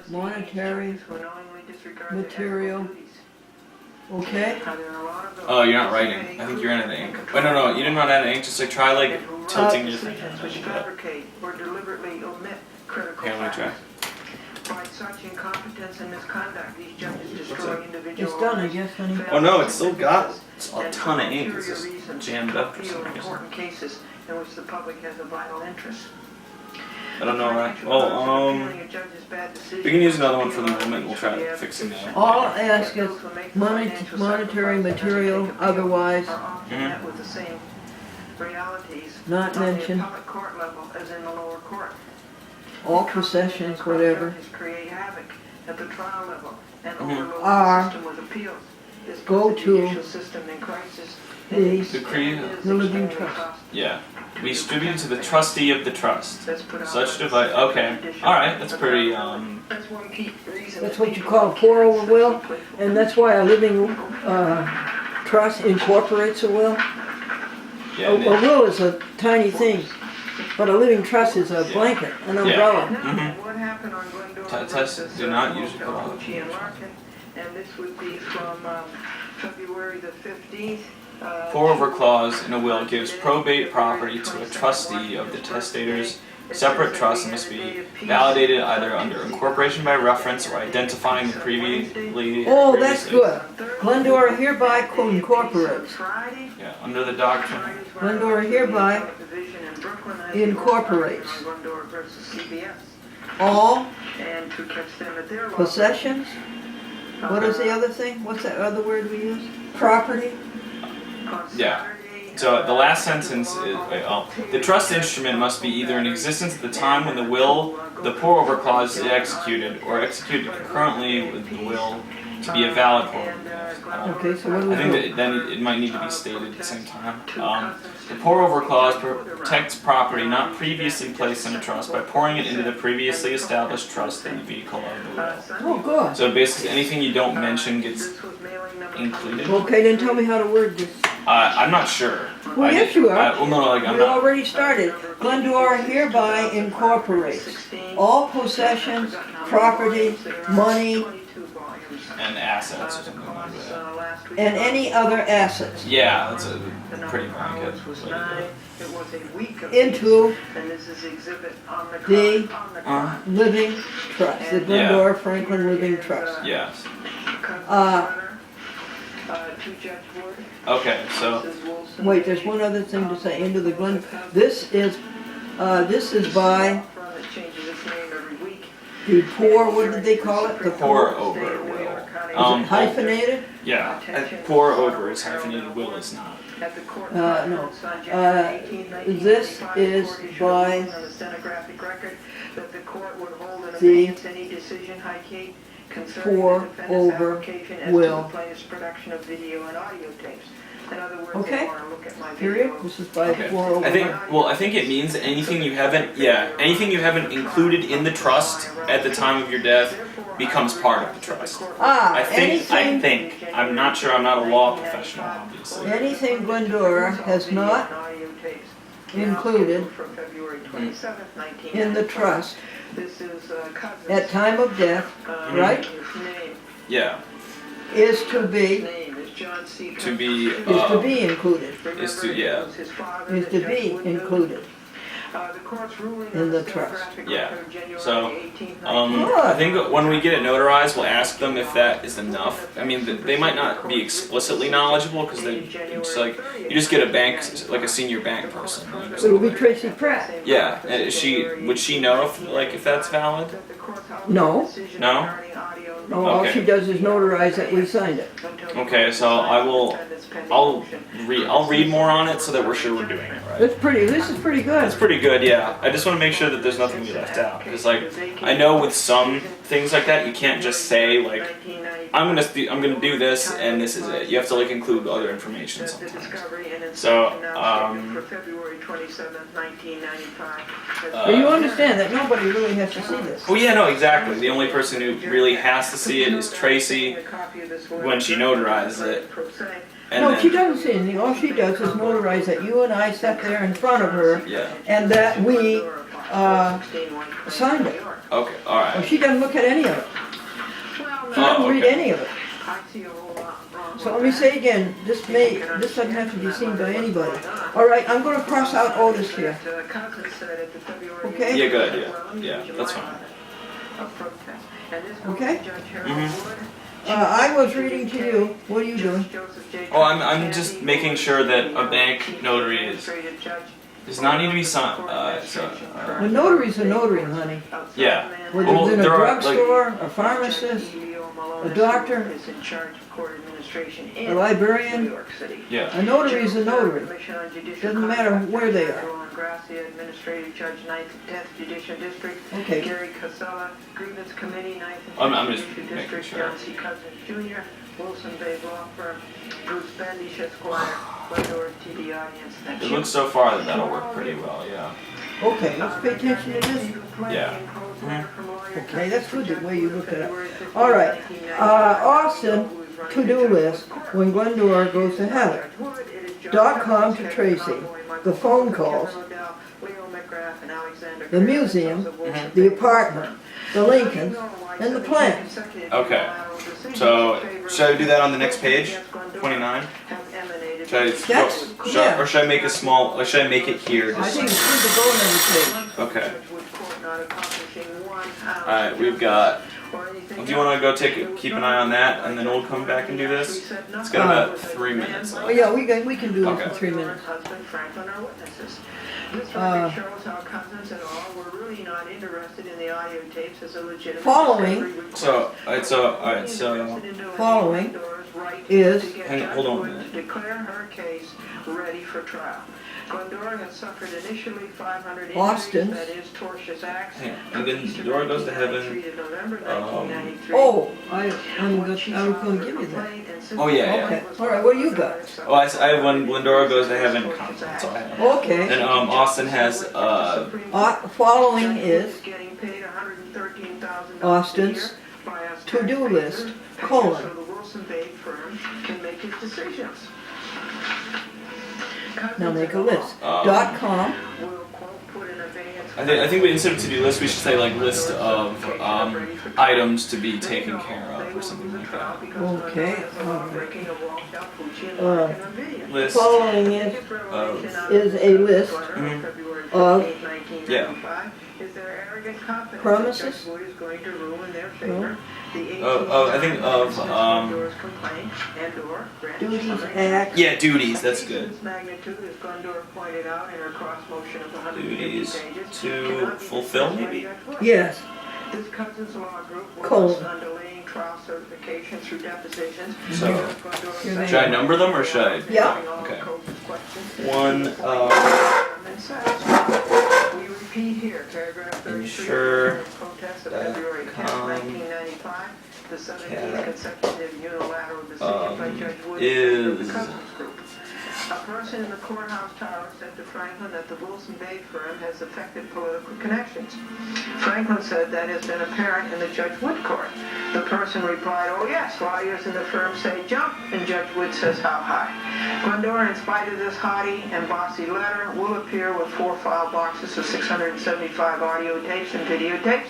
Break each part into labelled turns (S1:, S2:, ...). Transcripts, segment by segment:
S1: monetary material. Okay.
S2: Oh, you're not writing. I think you're adding ink. Wait, no, you didn't want to add ink. Just like try like tilting your thing. Here, let me try.
S3: By such incompetence and misconduct, these judges destroy individual
S1: It's done, I guess, honey.
S2: Oh no, it's still got a ton of ink. It's just jammed up for some reason.
S3: Important cases in which the public has a vital interest.
S2: I don't know, right? Well, we can use another one for the moment. We'll try fixing that.
S1: All I ask is monetary material, otherwise
S3: With the same realities
S1: not
S3: on the
S1: mentioned.
S3: appellate court level as in the lower court.
S1: All possessions, whatever.
S3: Judges create havoc at the trial level and overload
S1: Are
S3: the system with appeals. This
S1: go
S3: puts the
S1: to
S3: judicial system in crisis.
S1: the
S2: The
S1: living trust.
S2: Yeah. We distribute to the trustee of the trust. Such device. Okay. All right. That's pretty.
S3: That's one key reason.
S1: That's what you call a pour over will, and that's why a living trust incorporates a will.
S2: Yeah.
S1: A will is a tiny thing, but a living trust is a blanket, an umbrella.
S3: What happened on Glendora
S2: Tests do not usually come out.
S3: And this would be from February the 15th.
S2: Pour-over clause in a will gives probate property to a trustee of the testator's separate trust and must be validated either under incorporation by reference or identifying the previously.
S1: Oh, that's good. Glendora hereby incorporates.
S2: Yeah, under the doctrine.
S1: Glendora hereby incorporates all possessions. What is the other thing? What's that other word we use? Property.
S2: Yeah. So the last sentence is, the trust instrument must be either in existence at the time when the pour-over clause is executed, or executed concurrently with the will to be a valid pour-over.
S1: Okay, so what do we
S2: I think
S1: do?
S2: that then it might need to be stated at the same time. The pour-over clause protects property not previously placed in a trust by pouring it into the previously established trust in the vehicle of the will.
S1: Oh, good.
S2: So basically, anything you don't mention gets included.
S1: Okay, then tell me how to word this.
S2: I'm not sure.
S1: Well, yes, you are.
S2: Well, no, like I'm
S1: We
S2: not.
S1: already started. Glendora hereby incorporates all possessions, property, money,
S2: And assets or something like that.
S1: and any other assets
S2: Yeah, that's a pretty blanket.
S1: into
S3: And this is exhibit on the
S1: the living trust, the Glendora Franklin Living Trust.
S2: Yes.
S3: To Judge Wood.
S2: Okay, so
S1: Wait, there's one other thing to say. Into the Glen. This is by the pour. What did they call it? The
S2: pour over will.
S1: Is it hyphenated?
S2: Yeah, pour over is hyphenated. Will is not.
S1: No. This is by the pour over will. Okay. Period. This is by pour over.
S2: I think it means anything you haven't included in the trust at the time of your death becomes part of the trust. I think. I'm not sure. I'm not a law professional, obviously.
S1: Anything Glendora has not included in the trust at time of death, right?
S2: Yeah.
S1: Is to be included.
S2: Is to yeah.
S1: Is to be included in the trust.
S2: Yeah. So, I think when we get it notarized, we'll ask them if that is enough. I mean, they might not be explicitly knowledgeable because it's like you just get a bank, like a senior bank person.
S1: It will be Tracy Pratt.
S2: Yeah. Would she know if that's valid?
S1: No.
S2: No.
S1: No, all
S2: Okay.
S1: she does is notarize that we signed it.
S2: Okay, so I'll read more on it so that we're sure we're doing it right.
S1: This is pretty good.
S2: It's pretty good, yeah. I just want to make sure that there's nothing we left out. Because, like, I know with some things like that, you can't just say, like, I'm gonna do this and this is it. You have to, like, include other information sometimes. So,
S1: But you understand that nobody really has to see this.
S2: well, yeah, no, exactly. The only person who really has to see it is Tracy when she notarizes it. And
S1: No,
S2: then,
S1: she doesn't see anything. All she does is notarize that you and I sat there in front of her
S2: yeah.
S1: and that we signed it.
S2: Okay,
S1: Oh,
S2: alright.
S1: she doesn't look at any of it.
S3: Well,
S1: She
S3: no,
S1: doesn't read
S2: okay.
S1: any of it.
S3: I see a whole lot wrong
S1: So
S3: with
S1: let me
S3: that.
S1: say again, this doesn't have to be seen by anybody. All right, I'm gonna cross out all this here. Okay?
S2: Yeah, good, yeah. Yeah, that's fine.
S1: Okay.
S2: Mhm.
S1: I was reading to you. What are you doing?
S2: Oh, I'm just making sure that a bank notary does not need to be signed,
S1: A notary's a notary, honey.
S2: yeah.
S1: Whether
S2: Well,
S1: it's in a
S2: there are, like-
S1: drugstore, a pharmacist, a doctor, a librarian.
S2: Yeah.
S1: A notary is a notary. Doesn't matter where they are.
S3: Administrative Judge, 9th and 10th Judicial District.
S1: Okay.
S3: Gary Casella, Grievance Committee, 9th
S2: I'm
S3: and 10th
S2: just
S3: Judicial
S2: making
S3: District.
S2: sure.
S3: John C. Cousins Jr., Wilson Bay Law Firm, Bruce Bendish Esquire, Glendora TV audience. Thank
S2: It
S3: you.
S2: looks so far that that'll work pretty well, yeah.
S1: Okay, let's pay attention to this.
S2: Yeah.
S1: Okay, that's good the way you looked it up. All right, Austin, to-do list, when Glendora goes to Heather. .com to Tracy, the phone calls, the museum, the apartment, the Lincoln, and the plants.
S2: Okay. So, should I do that on the next page? 29? Should I,
S1: That's- yeah.
S2: or should I make a small, or should I make it here?
S1: I
S2: Just,
S1: think it's good to go on every page.
S2: okay. Alright, we've got, do you want to go keep an eye on that, and then we'll come back and do this? It's got about 3 minutes
S1: Oh
S2: left.
S1: yeah, we can do it
S2: Okay.
S1: for 3 minutes.
S3: This survey shows how Cousins and all were really not interested in the audio tapes as a legitimate
S1: Following.
S3: discovery request.
S2: So, alright, so,
S1: Following is
S2: hang on, hold on a minute.
S3: To declare her case ready for trial. Glendora has suffered initially 500
S1: Austin.
S3: injuries, that is tortious acts.
S2: Hang on, and then Glendora goes to heaven,
S3: Treated November 1993.
S1: Oh, I was gonna give you that.
S2: Oh, yeah, yeah.
S1: Okay, all right, what do you got?
S2: Oh, I have when Glendora goes to heaven, that's all I have.
S1: Okay,
S2: And, Austin has,
S1: following is
S3: Getting paid $113,000
S1: Austin's
S3: a year by us
S1: to-do
S3: taxpayers,
S1: list, colon.
S3: So the Wilson Bay firm can make its decisions.
S1: Now make a list.
S2: Um,
S1: .com,
S3: Will, quote, put in abeyance
S2: I think we, instead of to-do list, we should say like list of, items to be taken care of, or something like that.
S1: Okay,
S2: List
S1: following is a list of
S2: Yeah.
S3: Is there arrogant confidence
S1: Promises?
S3: that Judge Wood is going to rule in their favor? The
S2: I think of,
S3: Glendora's complaint and/or grant
S1: duties,
S3: summary
S1: acts.
S2: yeah, duties, that's good.
S3: Its magnitude, as Glendora pointed out in her cross motion of 150
S2: Duties
S3: pages,
S2: to
S3: cannot be
S2: fulfill,
S3: dismissed by
S2: maybe?
S3: Judge Wood.
S1: Yes,
S3: This Cousins Law Group
S1: Colon.
S3: works on delaying trial certification through depositions.
S2: So,
S1: Your name.
S2: should I number them or should I?
S1: Yeah.
S2: Okay.
S3: One,
S2: One,
S3: we repeat here, paragraph 33.
S2: ensure
S3: Protest of
S2: that
S3: February 10, 1995, the 17th consecutive unilateral decision by Judge Wood of the
S2: is-
S3: Cousins Group. A person in the courthouse tower said to Franklin that the Wilson Bay firm has effective political connections. Franklin said that has been apparent in the Judge Wood court. The person replied, oh yes, lawyers in the firm say jump, and Judge Wood says how high. Glendora, in spite of this haughty and bossy letter, will appear with 4 file boxes of 675 audio tapes and videotapes,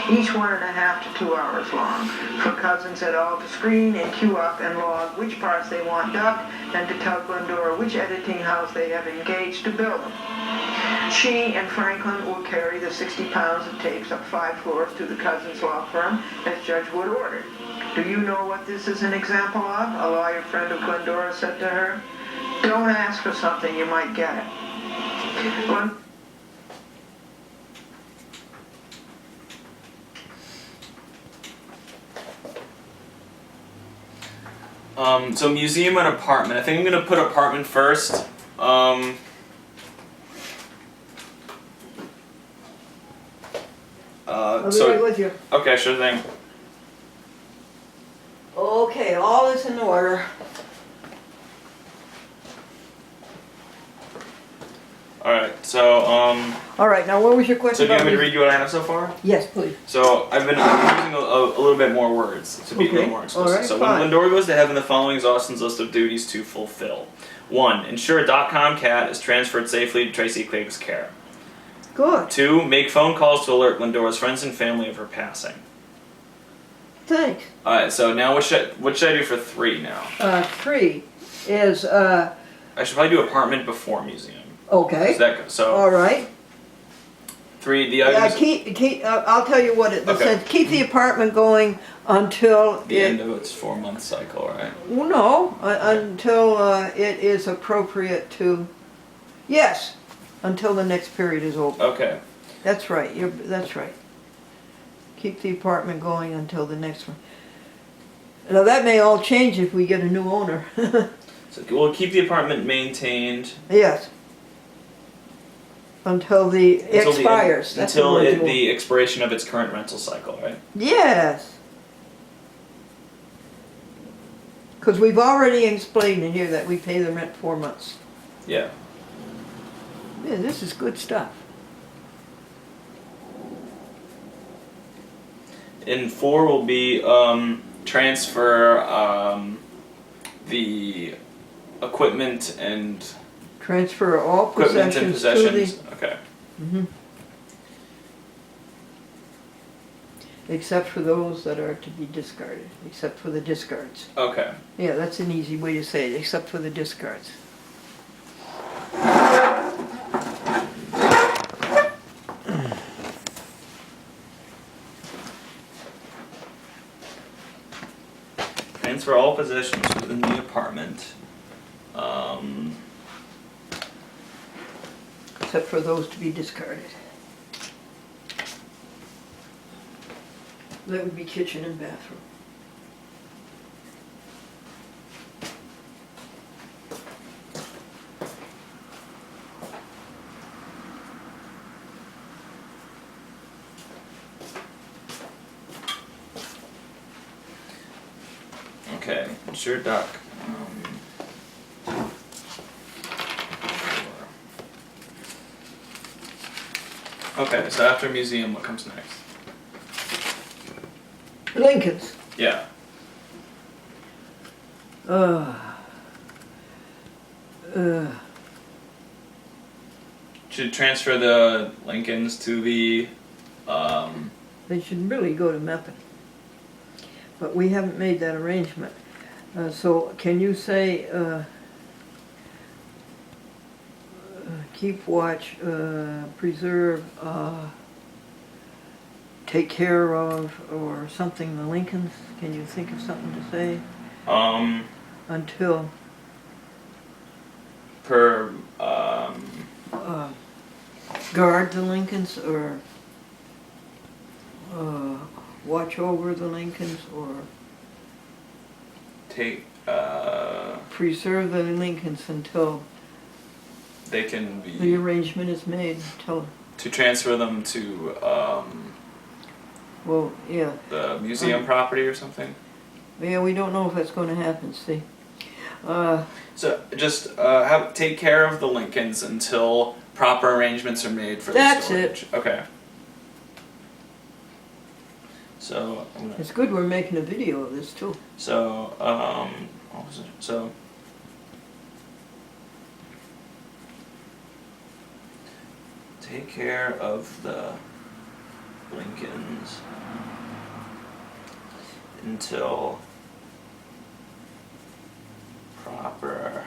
S3: each 1.5 to 2 hours long, for Cousins et al. To screen and queue up and log which parts they want dubbed, and to tell Glendora which editing house they have engaged to build them. She and Franklin will carry the 60 pounds of tapes up 5 floors to the Cousins law firm, as Judge Wood ordered. Do you know what this is an example of? A lawyer friend of Glendora said to her. Don't ask for something, you might get it.
S2: So museum and apartment. I think I'm gonna put apartment first.
S1: I'll be
S2: So
S1: right with you.
S2: okay, sure thing.
S1: Okay, all is in order.
S2: All right. So
S1: All right, now what was your
S2: so
S1: question
S2: do you
S1: about
S2: want me to
S1: me?
S2: read you what I have so far?
S1: Yes, please.
S2: So I'm using a little bit more words to be a
S1: Okay,
S2: little more explicit.
S1: alright,
S2: So when
S1: fine.
S2: Glendora goes to heaven, the following is Austin's list of duties to fulfill. 1. Ensure .com cat is transferred safely to Tracy Quigg's care.
S1: Good.
S2: 2, make phone calls to alert Glendora's friends and family of her passing.
S1: Thanks.
S2: Alright, so now what should I do for 3 now?
S1: 3 is,
S2: I should probably do apartment before museum.
S1: okay.
S2: Does that go? So,
S1: All right.
S2: 3, the
S1: Yeah,
S2: items,
S1: I'll tell you what it
S2: Okay.
S1: says. Keep the apartment going until
S2: the end of its 4-month cycle, right?
S1: well, no, until it is appropriate to, yes, until the next period is over.
S2: Okay.
S1: That's right, that's right. Keep the apartment going until the next one. Now that may all change if we get a new owner.
S2: So we'll keep the apartment maintained
S1: Yes. Until the
S2: until
S1: expires. That's the
S2: until
S1: word you want.
S2: the expiration of its current rental cycle, right?
S1: Yes. Because we've already explained in here that we pay the rent 4 months.
S2: Yeah.
S1: Yeah, this is good stuff.
S2: And 4 will be transfer the equipment and
S1: Transfer all possessions to the...
S2: Okay.
S1: Mhm. Except for those that are to be discarded, except for the discards.
S2: Okay.
S1: Yeah, that's an easy way to say it, except for the discards.
S2: Transfer all possessions within the apartment.
S1: Except for those to be discarded. That would be kitchen and bathroom.
S2: Okay. Sure, Doc. Okay, so after museum, what comes next?
S1: Lincoln's.
S2: Yeah.
S1: Uh,
S2: Should transfer the Lincolns to the
S1: they should really go to Meppan. But we haven't made that arrangement. So can you say, keep watch, preserve, take care of, or something, the Lincolns? Can you think of something to say? Until,
S2: per
S1: guard the Lincolns, or watch over the Lincolns, or
S2: take
S1: preserve the Lincolns until
S2: they can
S1: the
S2: be
S1: arrangement is made, until,
S2: to transfer them to
S1: well, yeah.
S2: the museum property or something.
S1: Yeah, we don't know if that's gonna happen, see.
S2: So just take care of the Lincolns until proper arrangements are made for the
S1: That's
S2: storage. Okay. So
S1: It's good we're making a video of this too.
S2: so what was it? So take care of the Lincolns until proper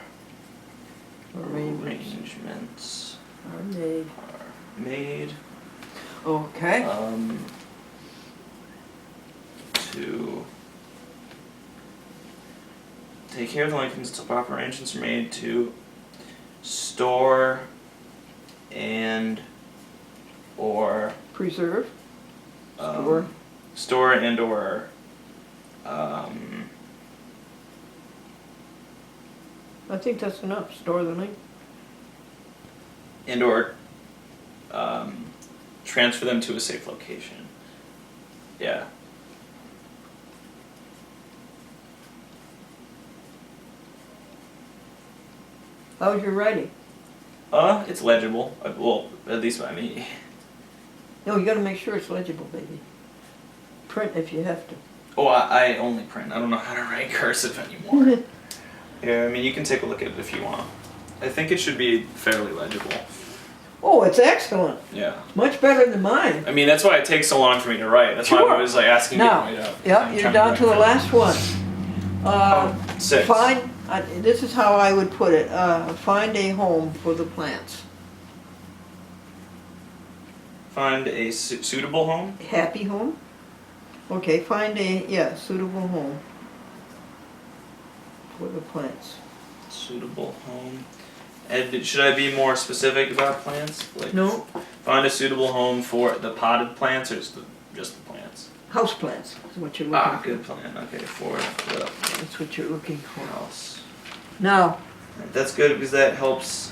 S2: arrangements
S1: Are made.
S2: are made
S1: Okay.
S2: to take care of the Lincolns until proper arrangements are made to store and or
S1: Preserve.
S2: store store and or
S1: I think that's enough. Store the link.
S2: and or transfer them to a safe location. Yeah.
S1: How's your writing?
S2: It's legible. Well, at least by me.
S1: No, you gotta make sure it's legible, baby. Print if you have to.
S2: Oh, I only print. I don't know how to write cursive anymore. Yeah, I mean, you can take a look at it if you want. I think it should be fairly legible.
S1: Oh, it's excellent.
S2: Yeah.
S1: Much better than mine.
S2: I mean, that's why it takes so long for me to write. That's why
S1: Sure.
S2: I was like asking you to
S1: Now,
S2: write out.
S1: yeah,
S2: I'm
S1: you're
S2: trying
S1: down to the
S2: write.
S1: last one.
S2: 6.
S1: Find, this is how I would put it, find a home for the plants.
S2: Find a suitable home.
S1: Happy home? Okay, find a, suitable home for the plants.
S2: Suitable home. And should I be more specific about plants? Like,
S1: No,
S2: find a suitable home for the potted plants or just the plants?
S1: house plants is what you're looking
S2: Ah,
S1: for.
S2: good plan. Okay, for the
S1: That's what you're looking for.
S2: house.
S1: Now,
S2: That's good because that helps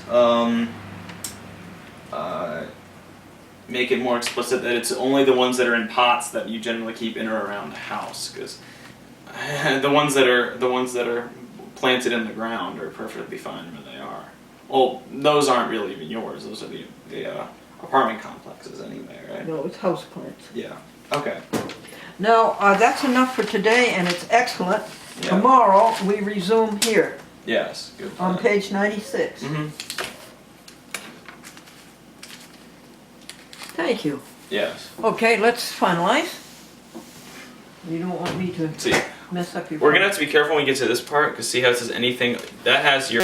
S2: make it more explicit that it's only the ones that are in pots that you generally keep in or around the house, because the ones that are planted in the ground are perfectly fine where they are. Well, those aren't really even yours. Those are the apartment complexes anyway, right?
S1: no, it's house plants.
S2: Yeah. Okay.
S1: Now, that's enough for today, and it's excellent.
S2: Yeah.
S1: Tomorrow, we resume here
S2: Yes. Good.
S1: on page 96.
S2: Mm-hmm.
S1: Thank you.
S2: Yes.
S1: Okay, let's finalize. You don't want me to
S2: See,
S1: mess up your...
S2: we're gonna have to be careful when we get to this part, because see how it says anything that has your